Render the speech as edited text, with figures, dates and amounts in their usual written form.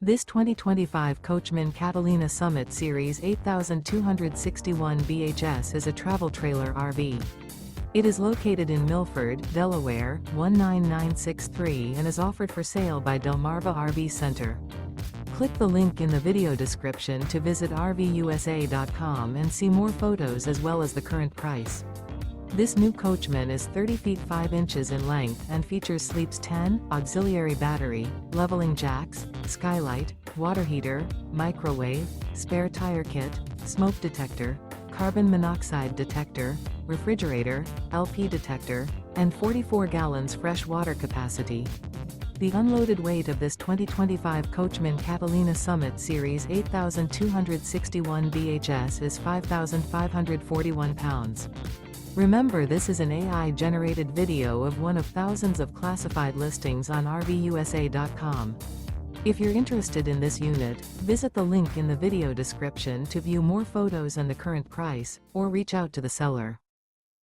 This 2025 Coachmen Catalina Summit Series 8261 BHS is a travel trailer RV. It is located in Milford, Delaware, 19963 and is offered for sale by Delmarva RV Center. Click the link in the video description to visit RVUSA.com and see more photos as well as the current price. This new Coachmen is 30 feet 5 inches in length and features sleeps 10, auxiliary battery, leveling jacks, skylight, water heater, microwave, spare tire kit, smoke detector, carbon monoxide detector, refrigerator, LP detector, and 44 gallons fresh water capacity. The unloaded weight of this 2025 Coachmen Catalina Summit Series 8261 BHS is 5,541 pounds. Remember, this is an AI-generated video of one of thousands of classified listings on RVUSA.com. If you're interested in this unit, visit the link in the video description to view more photos and the current price, or reach out to the seller.